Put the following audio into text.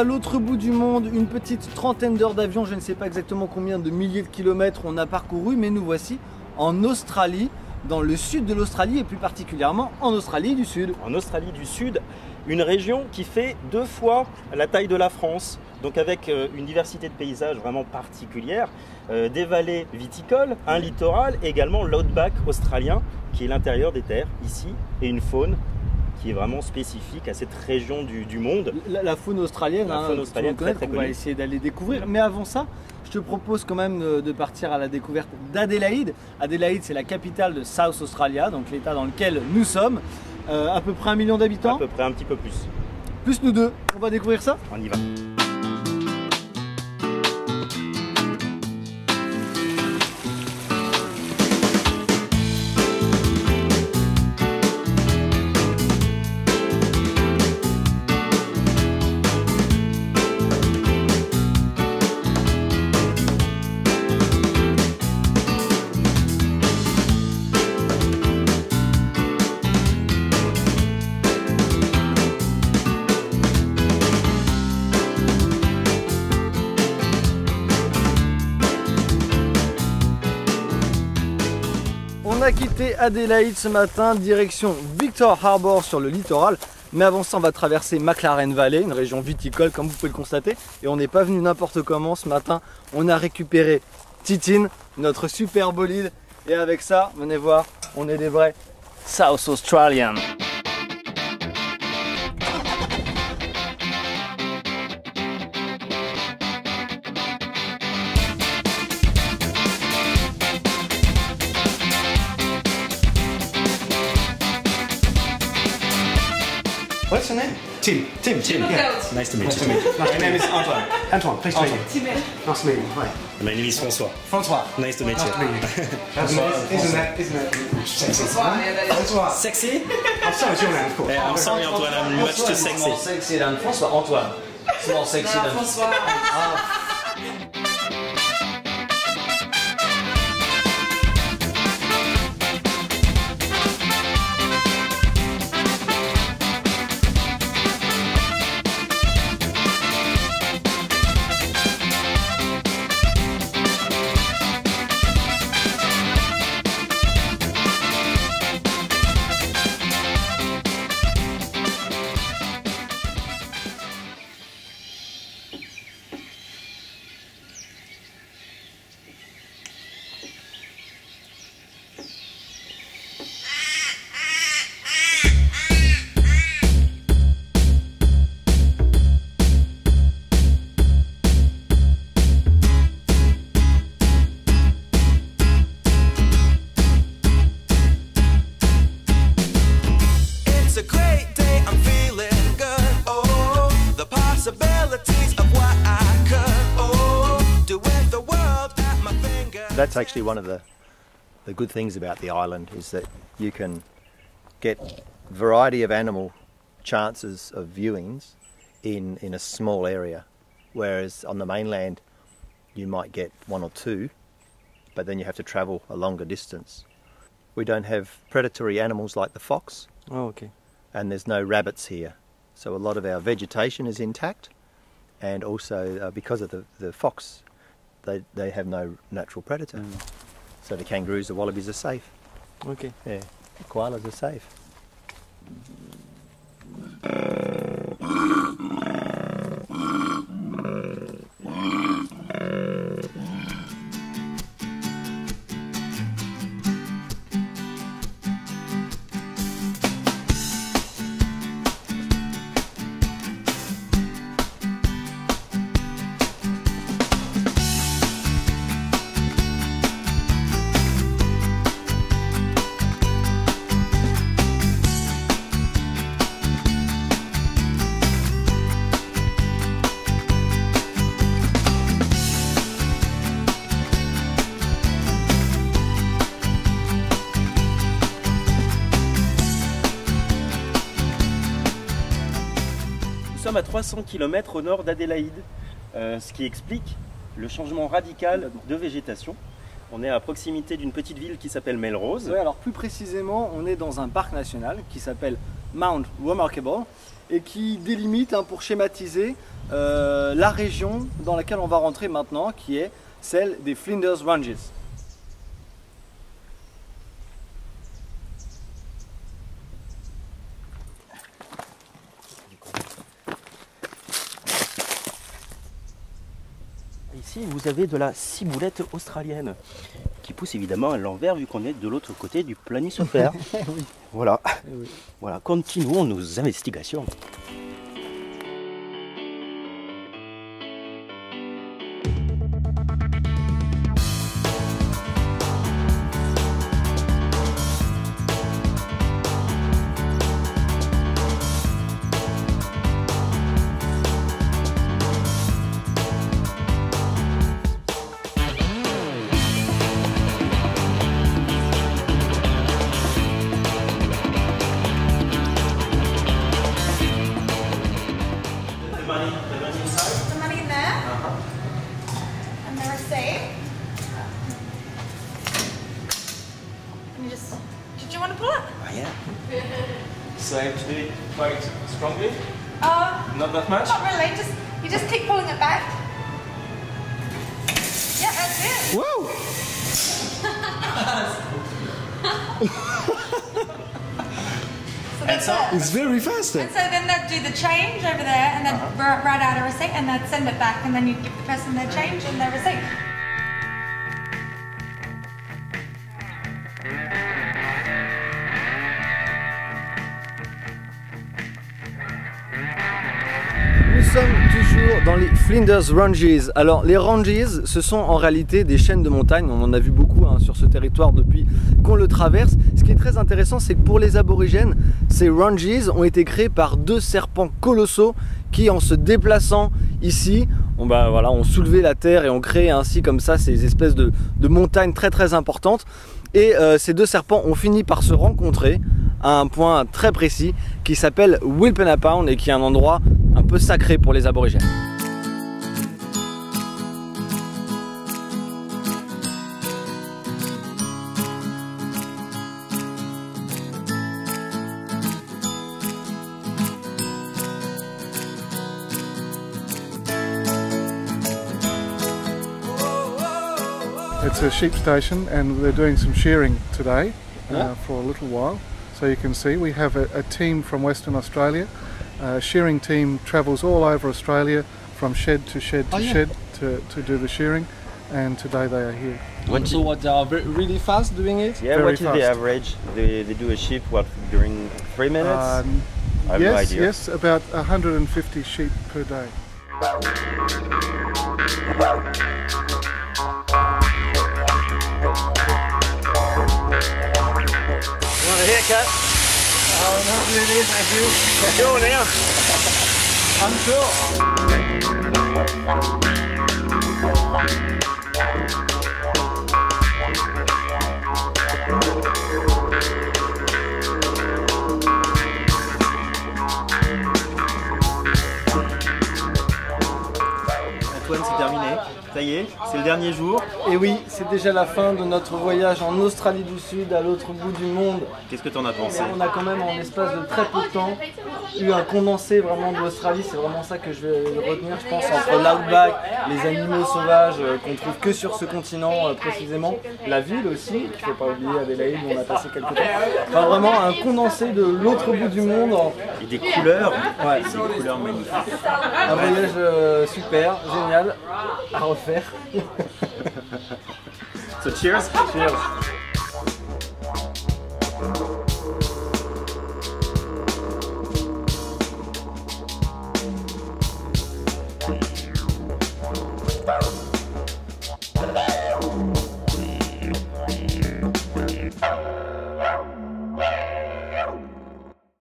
à l'autre bout du monde, une petite trentaine d'heures d'avion, je ne sais pas exactement combien de milliers de kilomètres on a parcouru, mais nous voici en Australie, dans le sud de l'Australie et plus particulièrement en Australie du Sud. En Australie du Sud, une région qui fait 2 fois la taille de la France, donc avec une diversité de paysages vraiment particulière, des vallées viticoles, un littoral et également l'outback australien qui est l'intérieur des terres ici et une faune qui est vraiment spécifique à cette région du monde. La faune australienne, très on va essayer d'aller découvrir. Mais avant ça, je te propose quand même de partir à la découverte d'Adélaïde. Adélaïde, c'est la capitale de South Australia, donc l'état dans lequel nous sommes. À peu près 1 million d'habitants. À peu près, un petit peu plus. Plus nous deux, on va découvrir ça? On y va. On a quitté Adélaïde ce matin, direction Victor Harbor sur le littoral. Mais avant ça, on va traverser McLaren Valley, une région viticole comme vous pouvez le constater. Et on n'est pas venu n'importe comment ce matin. On a récupéré Titine, notre super bolide. Et avec ça, venez voir, on est des vrais South Australians. What's your name? Tim. Tim. Yeah. Nice to meet Nice to you. meet you. My name is Antoine. Antoine, pleased to meet you. Nice to meet you. Hi. My name is François. François. Nice to meet Nice to meet you. you. Isn't that sexy? François. Sexy? I'm sorry, it's your name, of course. I'm sorry, Antoine. I'm much too sexy. More sexy than François. Antoine. It's more sexy than François. That's actually one of the good things about the island, is that you can get variety of animal chances of viewings in a small area, whereas on the mainland you might get 1 or 2, but then you have to travel a longer distance. We don't have predatory animals like the fox. Oh, okay. And there's no rabbits here, so a lot of our vegetation is intact, and also because of the fox, they have no natural predator. So the kangaroos, the wallabies are safe. Okay. Yeah, the koalas are safe. Nous sommes à 300 km au nord d'Adélaïde, ce qui explique le changement radical de végétation. On est à proximité d'une petite ville qui s'appelle Melrose. Ouais, alors plus précisément, on est dans un parc national qui s'appelle Mount Remarkable. et qui délimite, pour schématiser, la région dans laquelle on va rentrer maintenant, qui est celle des Flinders Ranges. Ici, vous avez de la ciboulette australienne qui pousse évidemment à l'envers vu qu'on est de l'autre côté du planisphère. Oui. Voilà. Oui. Voilà, continuons nos investigations. The money in there. And the receipt. And you just, did you want to pull it? Ah, yeah. So I have to do it quite strongly? Not that much? Not really, you just keep pulling it back. Yeah, that's it. Wow! So that's it. It's very fast. And so then they'd do the change over there and then write out a receipt and they'd send it back and then you'd give the person their change and their receipt. Nous sommes toujours dans les Flinders Ranges. Alors les Ranges, ce sont en réalité des chaînes de montagnes. On en a vu beaucoup sur ce territoire depuis qu'on le traverse. Ce qui est très intéressant, c'est que pour les aborigènes, ces Ranges ont été créés par deux serpents colossaux qui, en se déplaçant ici, ont soulevé la terre et ont créé ainsi comme ça ces espèces de montagnes très très importantes. Et ces deux serpents ont fini par se rencontrer à un point très précis qui s'appelle Wilpenapound et qui est un endroit un peu sacré pour les aborigènes. It's a sheep station and they're doing some shearing today for a little while. So you can see we have a team from Western Australia. Shearing team travels all over Australia from shed to shed to shed to do the shearing, and today they are here. So what, they are really fast doing it? Yeah, Very what is fast. the average? They do a sheep during 3 minutes? I have no idea. Yes, about 150 sheep per day. You want a haircut? Oh, not really, thank you. Go now. I'm Antoine, c'est terminé. Ça y est, c'est le dernier jour. Et oui, c'est déjà la fin de notre voyage en Australie du Sud, à l'autre bout du monde. Qu'est-ce que t'en as pensé? On a quand même, en l'espace de très peu de temps, eu un condensé vraiment de l'Australie. C'est vraiment ça que je vais retenir, je pense, entre l'outback, les animaux sauvages qu'on trouve que sur ce continent précisément, la ville aussi, qu'il ne faut pas oublier, Adélaïde, où on a passé quelques temps. Enfin, vraiment un condensé de l'autre bout du monde. Et des couleurs, Ouais. des couleurs magnifiques. Un voyage super, génial, à refaire. So cheers. Cheers.